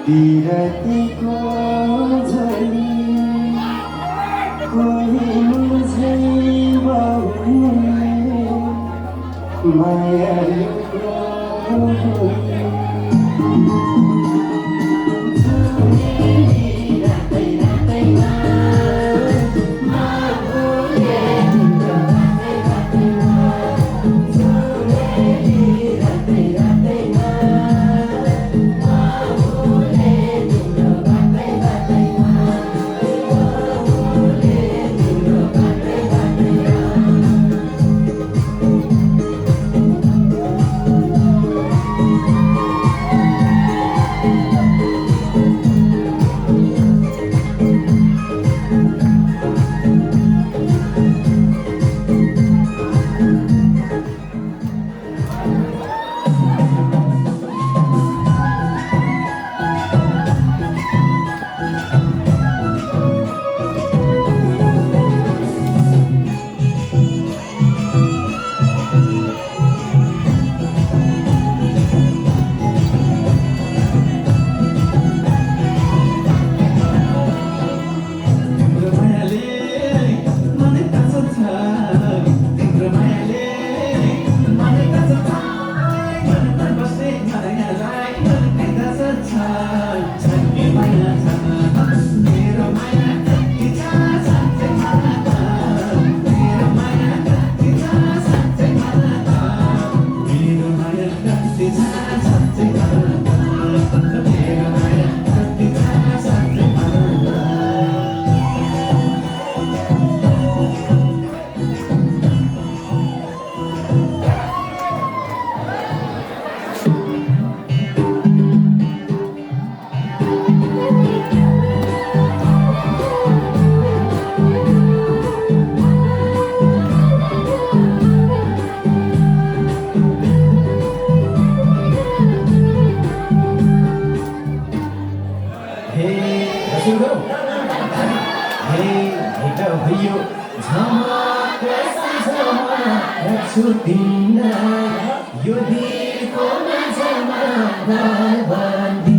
विरतीको झरी कोही मुझै बहुने मायाको सुरु गरौँ हे भेट भयो झमक सम्झना छुट्टिन्न यो दिलको माझमा बन्दी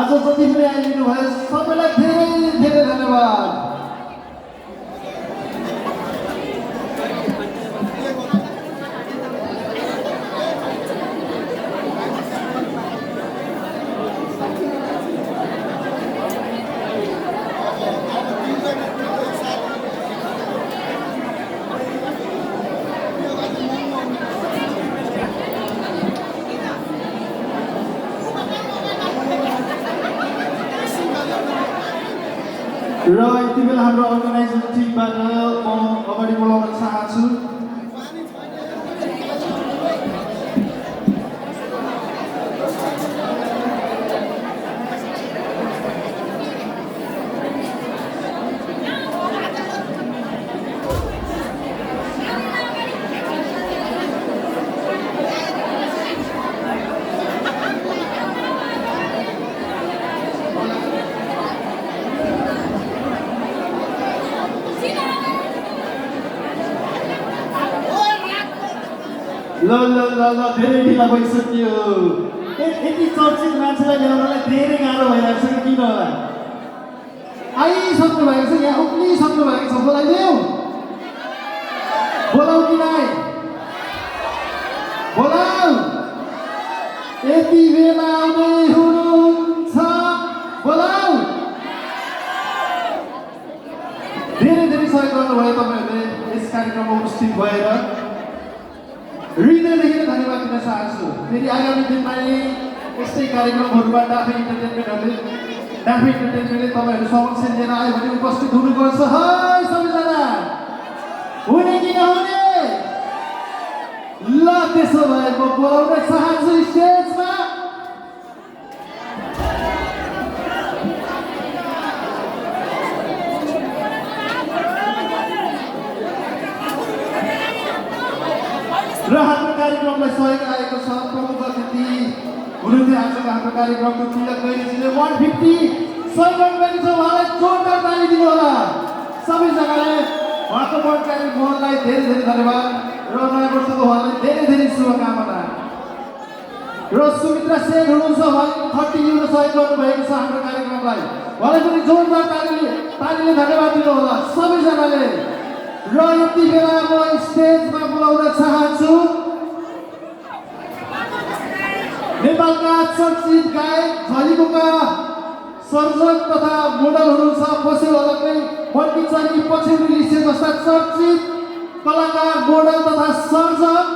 आज जति पनि आइदिनु भयो सबैलाई धेरै धेरै धन्यवाद। र यति बेला हाम्रो अर्गनाइजर टिमबाट म अगाडि बढाउन चाहन्छु ल धेरै ढिला भइसक्यो यति चर्चित मान्छेलाई ल्याउनलाई धेरै गाह्रो भइरहेको छ कि किन होला आइसक्नु भएको छ यहाँ उक्लिसक्नु भएको छ बोलाइदेऊ बोलाऊ कि नाइ बोलाऊ यति बेला आउँदै हुनुहुन्छ बोलाऊ धेरै धेरै सहयोग गर्नुभयो तपाईँहरूले यस कार्यक्रममा उपस्थित भएर हृदयदेखि धन्यवाद दिन चाहन्छु फेरि आगामी दिनमा यस्तै कार्यक्रमहरूबाट डाफे इन्टरटेनमेन्टले तपाईँहरू समक्ष लिएर आयो भने उपस्थित हुनुपर्छ है सबैजना हुने कि नहुने ल त्यसो भए म बोलाउन चाहन्छु स्टेजमा र हाम्रो कार्यक्रमलाई सहयोग आएको छ प्रमुख अतिथि हुनुहुन्थ्यो आजको हाम्रो कार्यक्रमको तिलक गैरीजीले 150 सहयोग गर्नुभएको छ उहाँलाई जोरदार ताली दिनु होला सबैजनाले उहाँको बढकारी मोहनलाई धेरै धेरै धन्यवाद र नयाँ वर्षको उहाँलाई धेरै धेरै शुभकामना र सुमित्रा सेन हुनुहुन्छ उहाँले 30 युरो सहयोग गर्नुभएको छ हाम्रो कार्यक्रमलाई उहाँलाई पनि जोरदार तालीले धन्यवाद दिनु होला सबैजनाले र यति बेला म स्टेजमा बोलाउन चाहन्छु नेपालका चर्चित गायक झलीकोका सर्जक तथा मोडल हुनुहुन्छ पछ्यौलाकै मन्की चरी पछ्यौरी लिसे जस्ता चर्चित कलाकार मोडल तथा सर्जक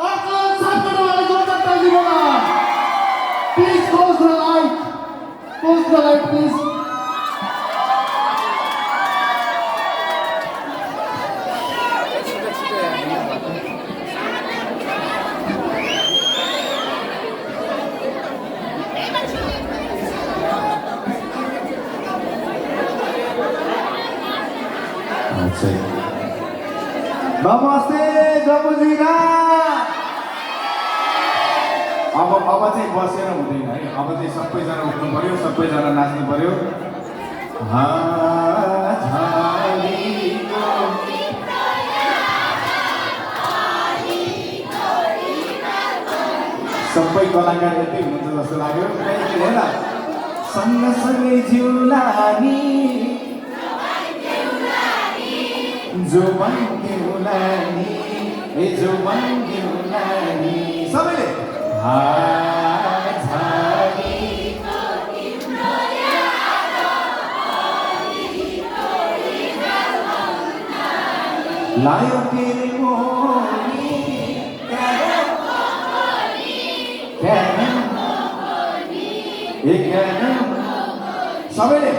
अर्जुन सापकोटालाई जोरदार ताली दिनु होला please close the light please नमस्ते जपुजीरा अब चाहिँ बसेर हुँदैन है अब चाहिँ सबैजना उठ्नु पर्यो सबैजना नाच्नु पर्यो सबै कलाकार यतै हुनुहुन्छ जस्तो लाग्यो होइन सँगसँगै जिउलानी जो बन्दिउलानी सबैले लायो तेरे मोनी सबैले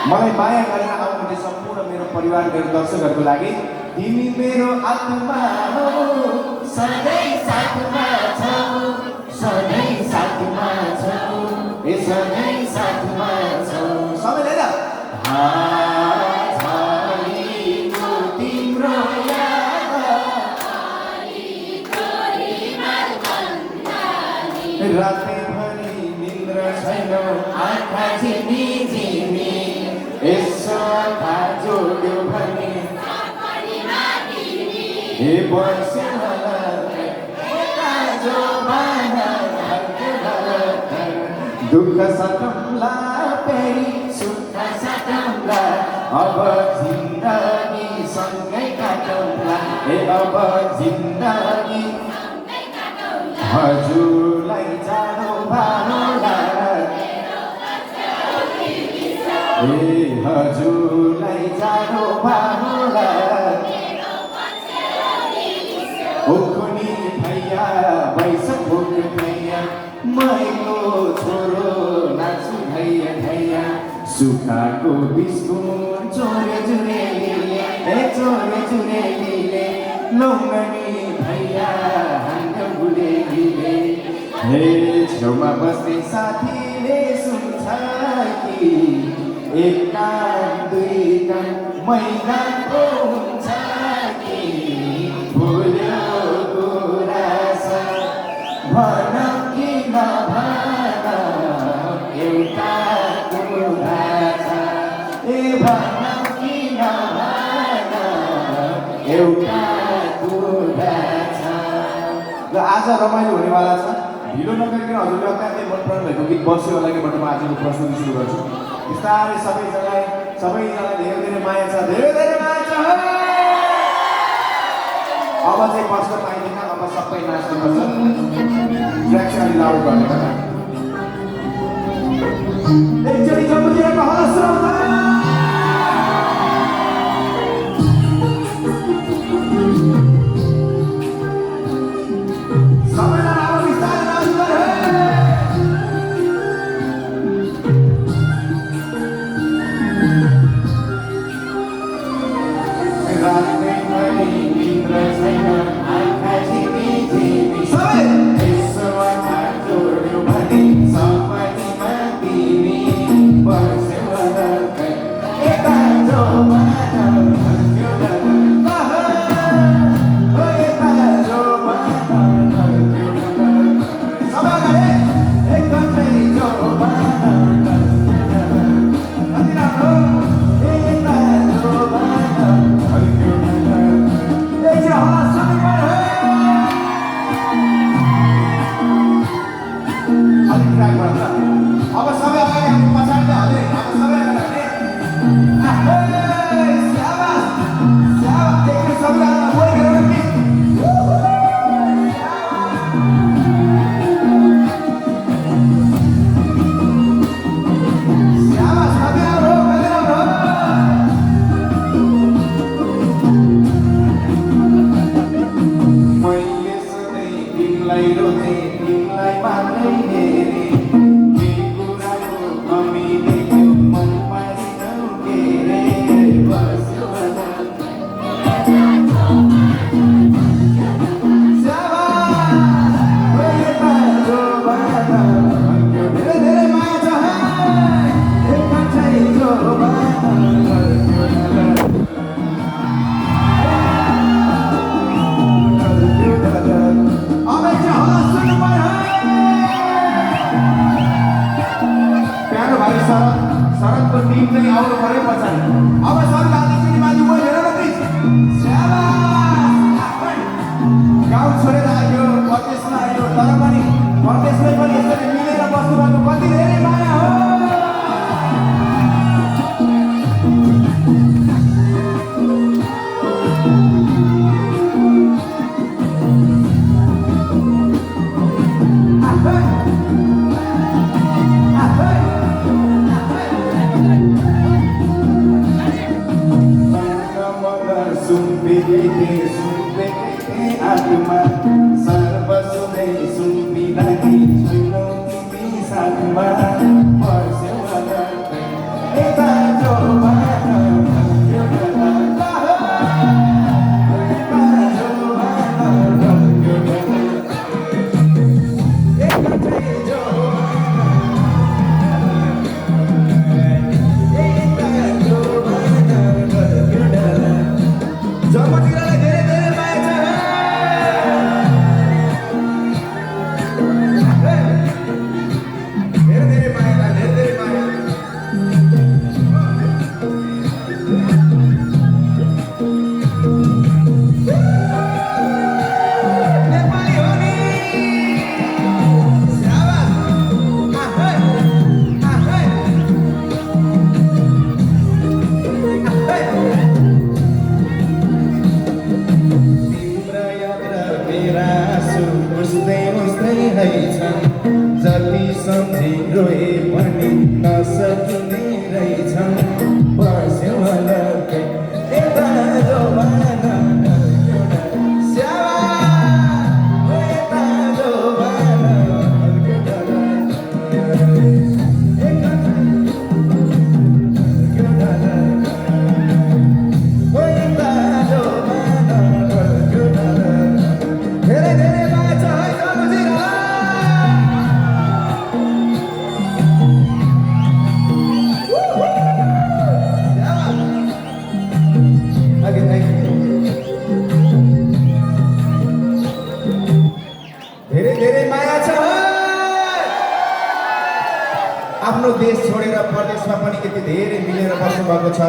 मलाई माया गरेर आउनुहुने सम्पूर्ण मेरो परिवार मेरो दर्शकहरूको लागि तिमी मेरो आत्मा हो सधैँ साथमा छौ सधैँ साथमा छौ ए सधैँ साथमा छौ सबैले तिम्रो रातैभरि निन्द्रा छैन आँखा झिमी झिमी यसो आँखा जोड्यो भने हे बस्यो दुःख सकौँला फेरि सुख सकौँला अब जिन्दगी सँगै काटौँला ए अब जिन्दगी हजुरलाई जाडो भानुहोला ए हजुरलाई जाडो भानुहोला ओखनी सुखाको बिस्कुट चोरे चुरेलीले लौङ्गनी भैया हान्यो गुलेलीले हे छेउमा बस्ने साथीले सुन्छ कि एक कान दुई कान महिनाको हुन्छ कि भुल्यो गुराँस भन कि नभन एउटा कुरा छ ए भन कि नभन एउटा कुरा छ। र आज रमाइलो हुनेवाला छ। ढिलो नगरिकन हजुरले अत्यन्तै मन पर्नु भएको गीत बस्यो लागिबाट म आजको प्रस्तुति सुरु गर्छु। बिस्तारै सबैजनालाई धेरै धेरै माया छ, धेरै धेरै माया छ। अब चाहिँ बस्न पाइँदैन, अब सबै नाच्नुपर्छ। ट्र्याक चाहिँ अलि लाउड गर्ने होला। एकचोटि जम्मूतिरको हलस शरदको टिम चाहिँ आउनु पर्यो पछाडि। अब सरकारले एकचोटि माथि उयो हेर न प्लिज। गाउँ छोडेर आयो, परदेशमा आयो, तर पनि परदेशमै पनि यसरी मिलेर बस्नुभएको कति धेरै माया हो। जति सम्झी रोए पनि नसकिने रहेछन् बस्यो अलग्गै यता जोबाना स्यावा यता जोबाना धेरै धेरै माया छ आफ्नो देश छोडेर परदेशमा पनि यति धेरै मिलेर बस्नुभएको छ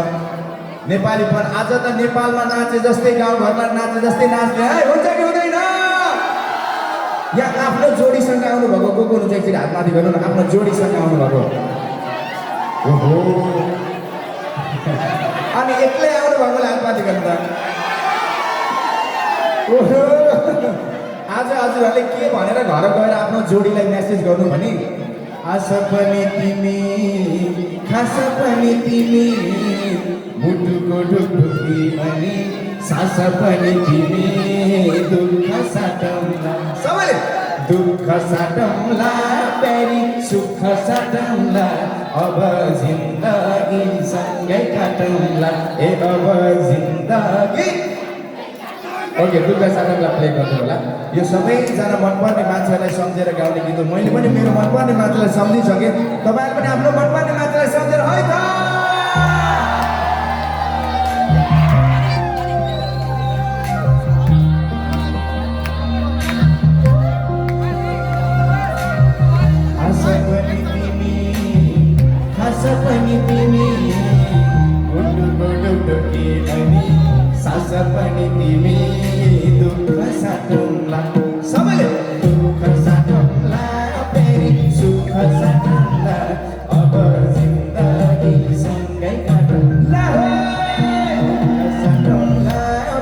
नेपालीपन आज त नेपालमा नाचे जस्तै गाउँघरमा नाचे जस्तै नाच्ने है हुन्छ कि हुँदैन यहाँ आफ्नो जोडीसँग आउनुभएको को हुनुहुन्छ एकचोटि हात माथि गर्नु न आफ्नो जोडीसँग आउनुभएको ओहो अनि एक्लै आउनुभएकोले हात माथि गर्नु त ओहो आज हजुरहरूले के भनेर घर गएर आफ्नो जोडीलाई मेसेज गर्नु भने आश पनि तिमी खास पनि तिमी मुटुको ढुकढुकी अनि सास पनि तिमी दुःख साटौँला सबैले दुःख साटौँला प्यारी सुख साटौँला अब जिन्दगी सँगै काटौँला ए अब जिन्दगी ओके दुःख साटौँला प्ले गर्नु होला यो सबैजना मनपर्ने मान्छेलाई सम्झेर गाउने गीत हो मैले पनि मेरो मनपर्ने मान्छेलाई सम्झिसकेँ तपाईँहरू पनि आफ्नो मनपर्ने मान्छेलाई सम्झेर है त पनि तिमी मुटुको ढुकढुकी अनि सास पनि तिमी दुःख साटौँला सबैले दुःख साटौँला फेरि सुख साटौँला अब जिन्दगी सँगै काटौँला दुःख साटौँला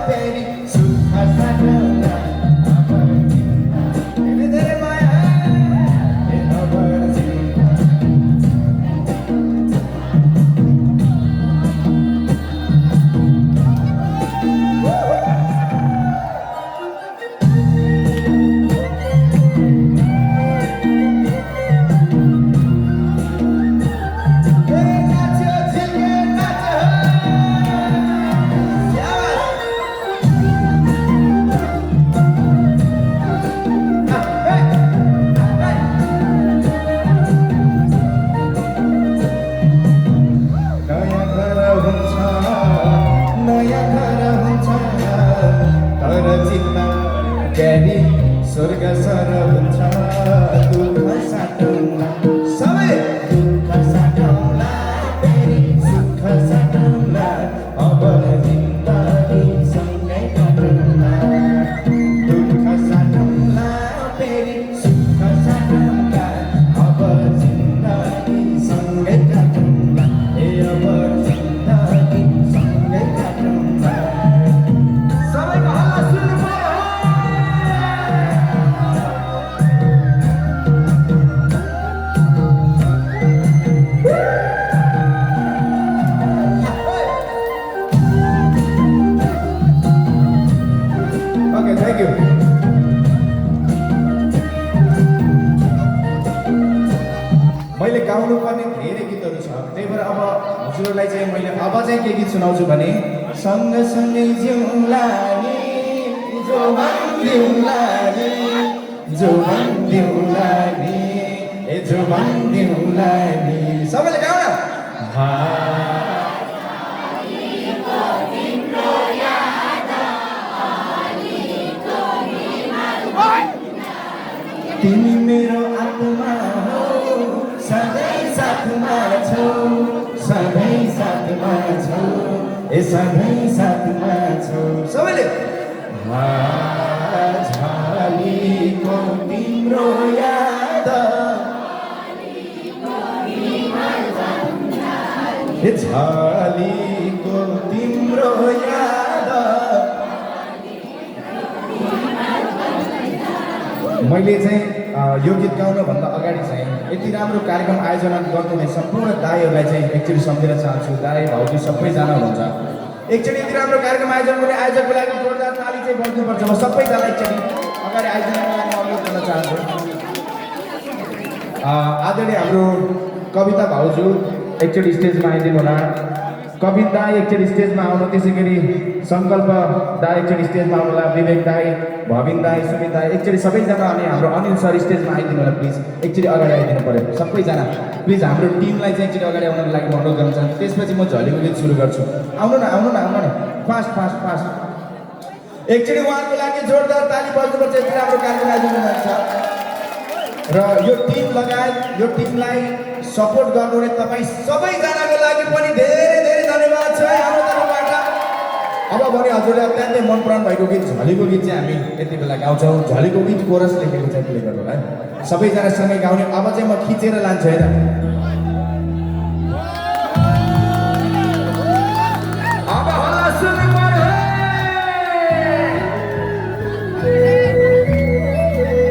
फेरि सुख साटौँला अब जिन्दगी धेरै माया अब स्वर्ग सर हुन्छ दुःख साटौँला सबै दुःख साटौँला फेरि सुख साटौँला अब जिन्दगी सँगै काटौँला दुःख साटौँला फेरि सुख साटौँला अब जिन्दगी सँगै काटौँला ए अब जिन्दगी सँगै काटौँला सबैको हल्ला सुन्नु पर्यो मैले गाउनु पर्ने धेरै गीतहरू छ त्यही भएर अब हजुरहरूलाई चाहिँ मैले अब चाहिँ के गीत सुनाउँछु भने सँगसँगै जिउँला नि जोबान दिउँला नि जोबान दिउँला नि ए जोबान दिउँला नि सबैले गाउन तिमी मेरो आत्मा हो सधैँ साथमा छौ सधैँ साथमा छौ ए सधैँ साथमा छौ सबैले झालीको तिम्रो याद झालीको तिम्रो याद मैले चाहिँ यो गीत गाउनुभन्दा अगाडि चाहिँ यति राम्रो कार्यक्रम आयोजना गर्नुहुने सम्पूर्ण दाईहरूलाई चाहिँ एकचोटि सम्झिन चाहन्छु दाई भाउजू सबैजना हुनुहुन्छ एकचोटि यति राम्रो कार्यक्रम आयोजना गर्ने आयोजकको लागि जोरदार ताली चाहिँ बज्नुपर्छ म सबैजना एकचोटि अगाडि आयोजनाको लागि अनुरोध गर्न चाहन्छु आदरणीय हाम्रो कविता भाउजू एकचोटि स्टेजमा आइदिनु होला कविता दाई एकचोटि स्टेजमा आउनु त्यसै गरी सङ्कल्प दाई एकचोटि स्टेजमा आउनु होला विवेक दाई भविन दाई सुमित दाई एकचोटि सबैजना अनि हाम्रो अनिल सर स्टेजमा आइदिनु होला प्लिज एकचोटि अगाडि आइदिनु पऱ्यो सबैजना प्लिज हाम्रो टिमलाई चाहिँ एकचोटि अगाडि आउनको लागि म अनुरोध गर्न चाहन्छु त्यसपछि म झलीको गीत सुरु गर्छु आउनु न फास्ट एकचोटि उहाँहरूको लागि जोरदार ताली बज्नुपर्छ। यति राम्रो कार्यक्रम आयोजना गर्छ र यो टिम लगायत यो टिमलाई सपोर्ट गर्नुहुने तपाईँ सबैजनाको लागि पनि धेरै धेरै धन्यवाद छ है हाम्रो तर्फबाट। अब भने हजुरले अत्यन्तै मन पराउनु भएको गीत झलीको गीत चाहिँ हामी यति बेला गाउँछौँ। झलीको गीत कोरस लेखेको चाहिँ प्ले गर्नु होला है, सबैजना सँगै गाउने। अब चाहिँ म खिचेर लान्छु है त। अब होला सुन्नु पर्यो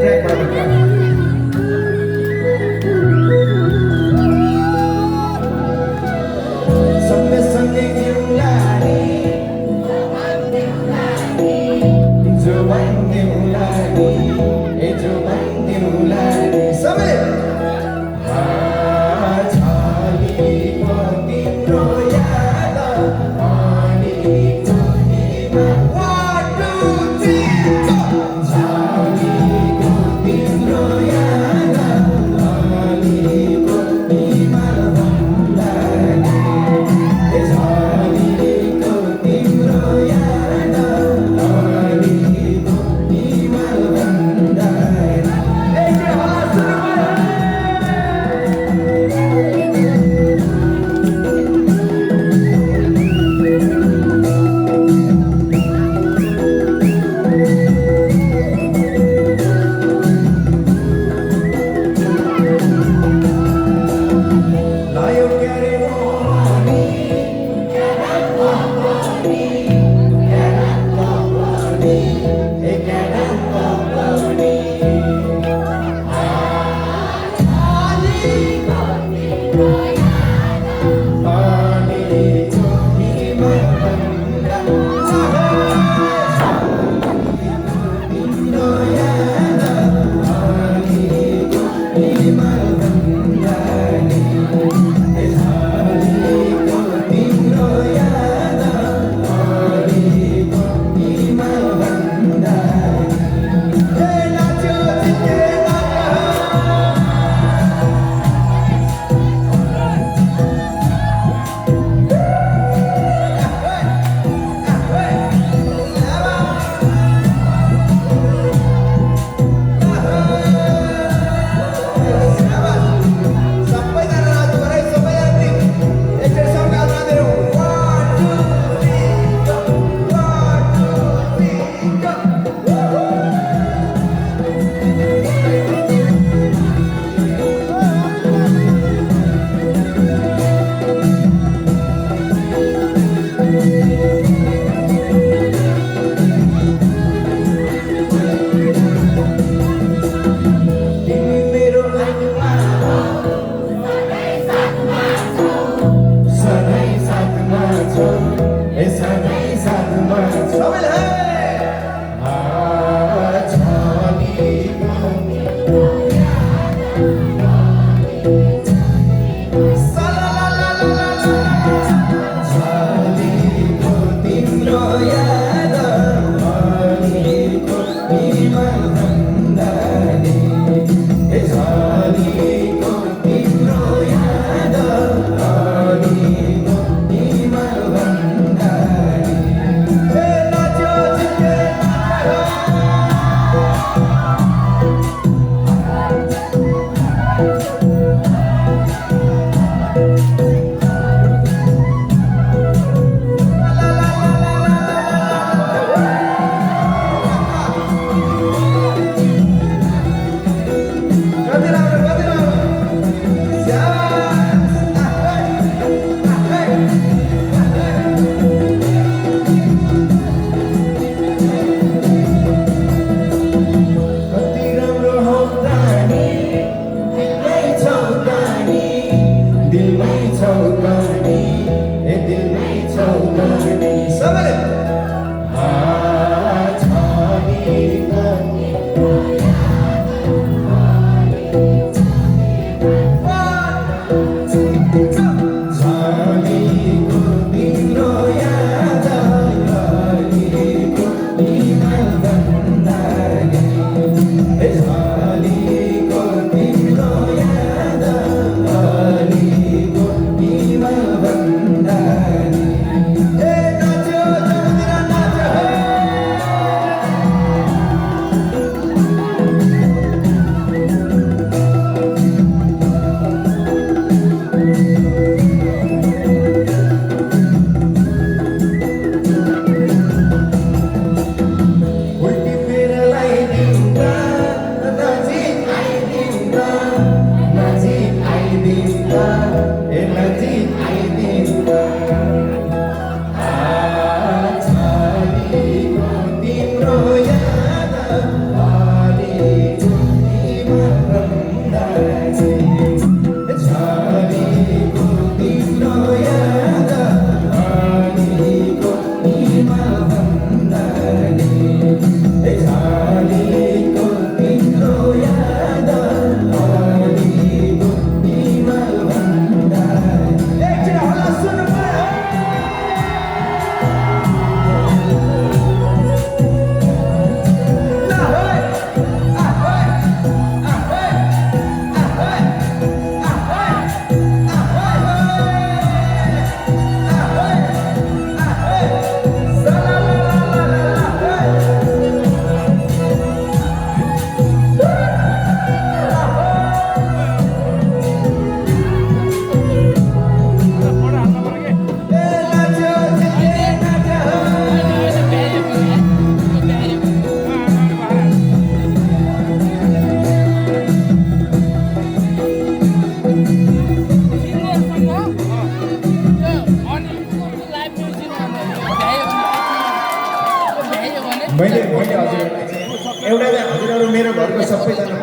ट्र्याकबाट बजाऊ। सँगै सँगै जिउँला नि जो भन्दिउँला नि, ए जो भन्दिउँला नि सबै।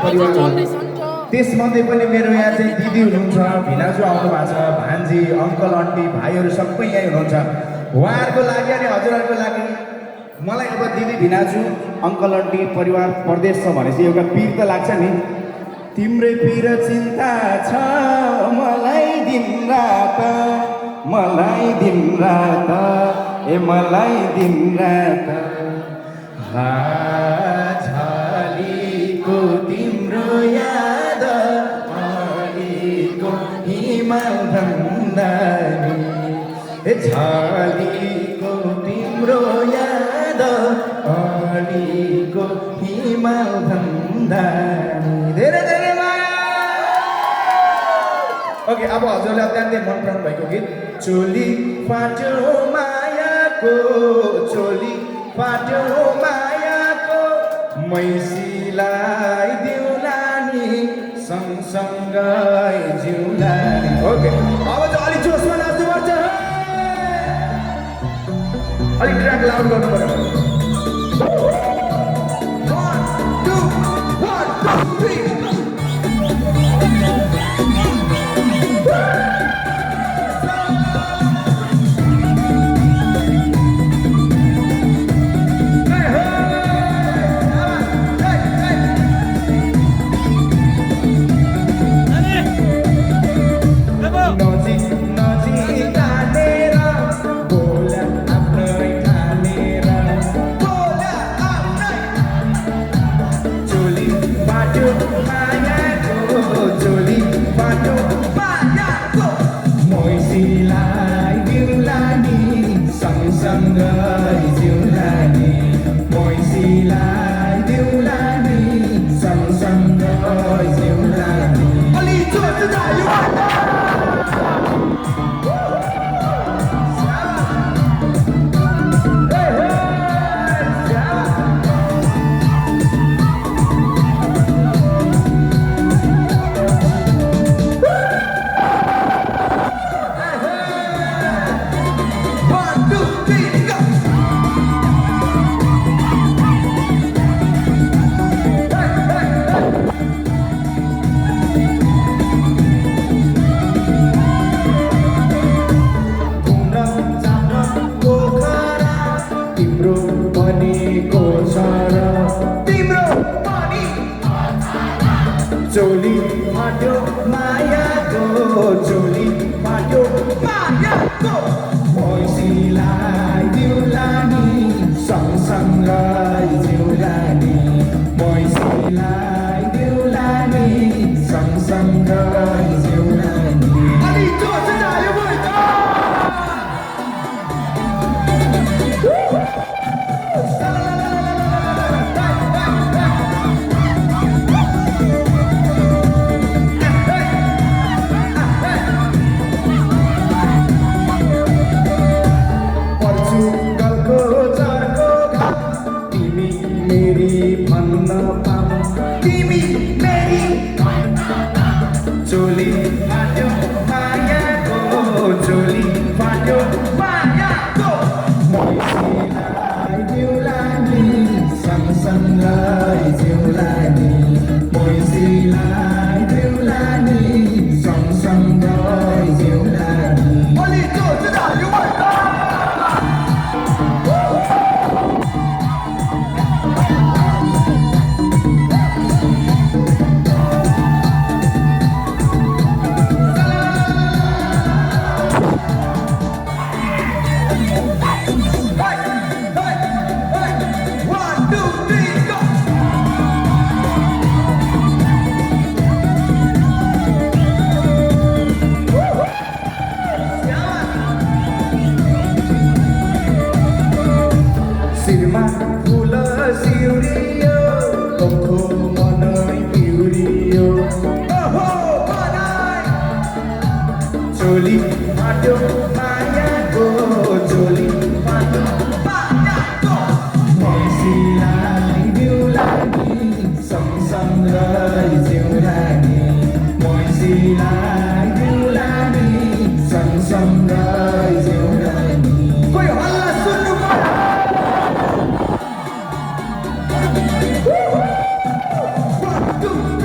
परिवार हो त्यसमध्ये पनि मेरो यहाँ चाहिँ दिदी हुनुहुन्छ भिनाजु आउनु भएको छ भान्जी अङ्कल आन्टी भाइहरू सबै यहीँ हुनुहुन्छ उहाँहरूको लागि अनि हजुरहरूको लागि मलाई अब दिदी भिनाजु अङ्कल आन्टी परिवार परदेश छ भनेपछि एउटा पिर त लाग्छ नि तिम्रै पिर चिन्ता छ मलाई दिन रात मलाई दिन रात ए मलाई दिन रात झलीको तिम्रो याद अलीको हिमाल भन्दा ए झलीको तिम्रो याद अलीको हिमाल भन्दा धेरै धेरै माया ओके अब हजुरले अत्यन्तै मन पराउनु भएको गीत चोली फाट्यो मायाको चोली फाट्यो मायाको मैसीलाई दिउलानी सँगसँगै जिउलानी ओके अब चाहिँ अलिक जोसमा नाच्नुपर्छ अलिक ट्र्याक लाउड गर्नु पर्यो 1 2 1 2 3 चोली फाट्यो मायाको चोली फाट्यो मायाको मैसीलाई दिउलानी सँगसँगै जिउलानी मैसीलाई दिउलानी सँगसँगै जिउलानी अनि जोस आयो चोली फाट्यो मायाको चोली फाट्यो मायाको मैसीलाई दिउलानी सँगसँगै जिउलानी मैसीलाई दिउलानी सँगसँगै जिउलानी अलि जोस आयो सिरमा फुल सिउरियो ओखो मनै पिउरियो ओहो मनै चोली फाट्यो मायाको चोली फाट्यो मायाको मैसीलाई दिउलानी सँगसँगै जिउलानी मैसीलाई दिउलानी सँगसँगै जिउलानी कोही हल्ला सुन्नु पर्यो One, two,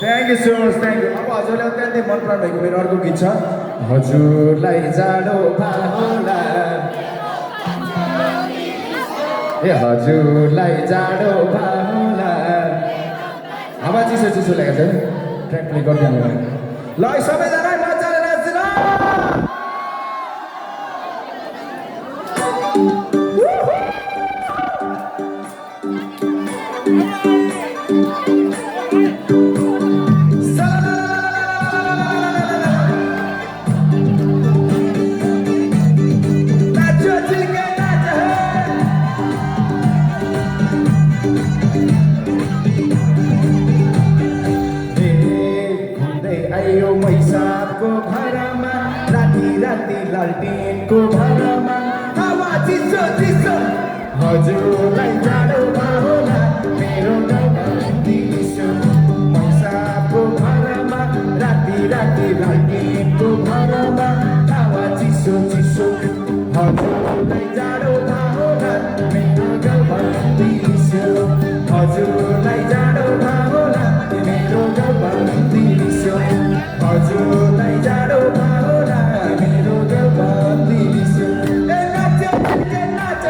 thank you so much thank you अब हजुरले अत्यन्तै मन पराउनु भएको मेरो अर्को गीत छ हजुरलाई जाडो होला ए हजुरलाई जाडो होला हावा चिसो चिसो लागेको छ ट्र्याक प्ले गरिदिनु ल सबैजना मजाले नाच्नु मैसाको घरमा राति राति लालटिनको घरमा हावा चिसो चिसो हजुरलाई जाडो होला मेरो गाउँमा दिसो मैसाको घरमा राति राति लालटिनको घरमा हावा चिसो चिसो हजुरलाई जाडो होला मेरो गाउँमा दिसो हजुरलाई जाडो होला मेरो गाउँमा दिसो हजुरलाई जाडो होला मेरो गाउँमा दिसो ए नाच नाच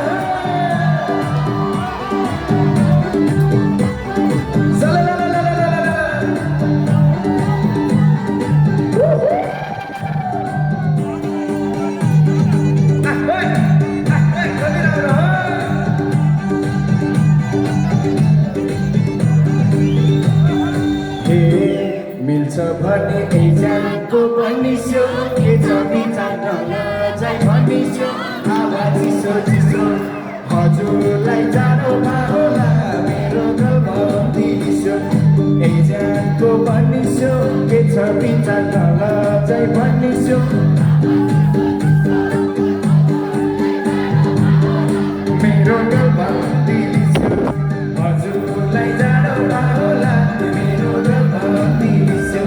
मिल्छ भने एजानको भनिस्यो के छ विचार नलजाइ भनिस्यो हावा चिसो चिसो हजुरलाई जाडो होला मेरो गाउँमा दिसो एजानको भनिस्यो के छ विचार नलजाइ भनिस्यो मेरो गाउँमा दिसो हजुरलाई जाडो होला मेरो गाउँमा दिसो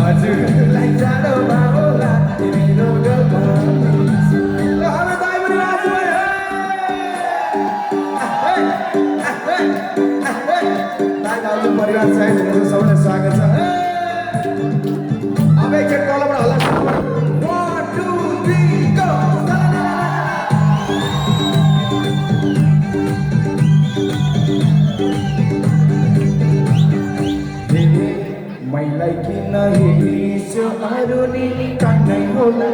हजुरलाई जाडो होला मेरो गाउँमा दिसो ल हामी दाइ पनि नाच्नु दाइको परिवार साइज हुनुहुन्छ सबैलाई स्वागत छ अब एकखेप तलबाट हल्ला 1 2 3 गो मैलाई किन हेरिसो अरूले कान्नै होला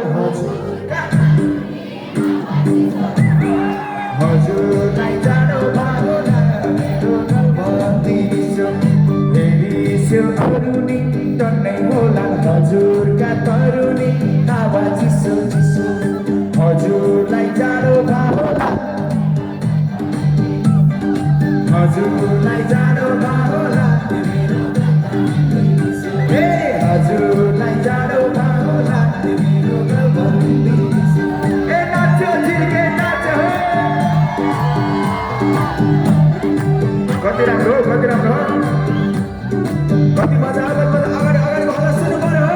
हजुरलाई जाडो होला मेरो गाउँमा दिसो हेरिसो अरूले टन्नै होला हजुरका तरुनी हावा चिसो चिसो हजुरलाई जाडो होला हजुरलाई जाडो होला हजुरलाई जाडो होला मेरो गाउँमा दिसो ए नाच्यो झिल्के नाच्यो कति राम्रो कति मजा आयो अगाडि अगाडिको हल्ला सुन्नु पर्यो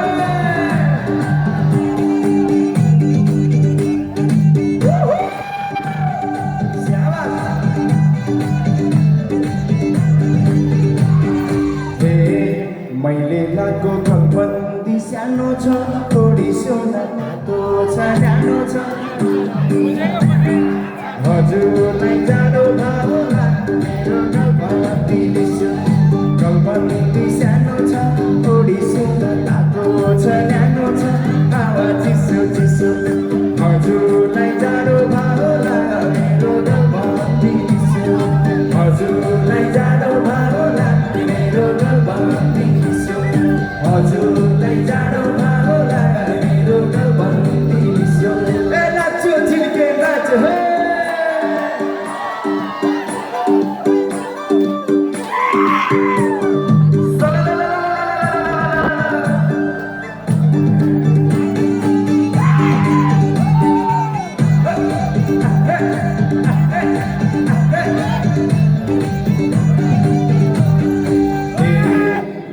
मैले लागो घरबन्दी सानो छ थोडी सोना तातो छ न्यानो छ हजुरलाई जाडो होला मेरो गाउँमा दिसो घरबन्दी सानो छ थोडी सोना तातो छ न्यानो छ हावा चिसो चिसो हजुरलाई जाडो होला मेरो गाउँमा दिसो हजुरलाई जाडो होला मेरो गाउँमा दिसो हजुरलाई जाडो होला मेरो गाउँमा दिसो ए नाच्यो झिल्के नाच्यो हे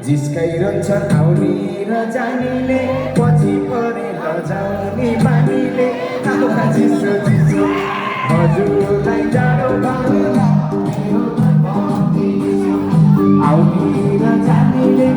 जिस्काइरहन्छन् आउने र जानेले पछि परेर जाउने बानीले हावा चिसो चिसो हजुरलाई जाडो होला आउने र जानेले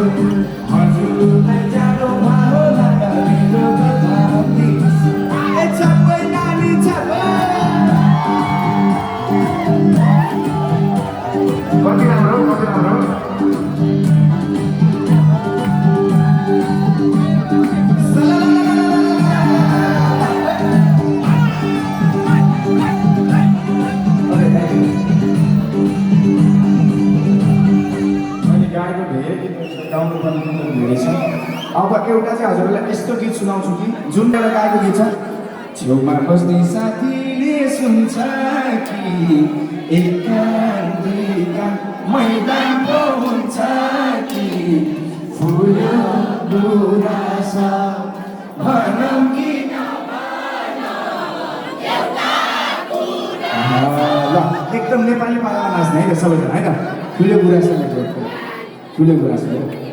हजुरलाई जाडो भयो लाग्दा मेरो गताउँदी ए छप्पै नानी छप्पै कति राम्रो गाएको धेरै गीतहरू गाउनु पर्ने गीतहरू धेरै छ अब एउटा चाहिँ हजुरलाई यस्तो गीत सुनाउँछु कि जुन एउटा गाएको गीत छ छेउमा बस्ने साथीले सुन्छ कि एक कान दुई कान मैदान पो हुन्छ कि फुल्यो गुराँस भनौँ कि ल एकदम नेपाली पारामा नाच्ने है त सबैजना है त फुल्यो गुराँस ठुलो गुराँस हो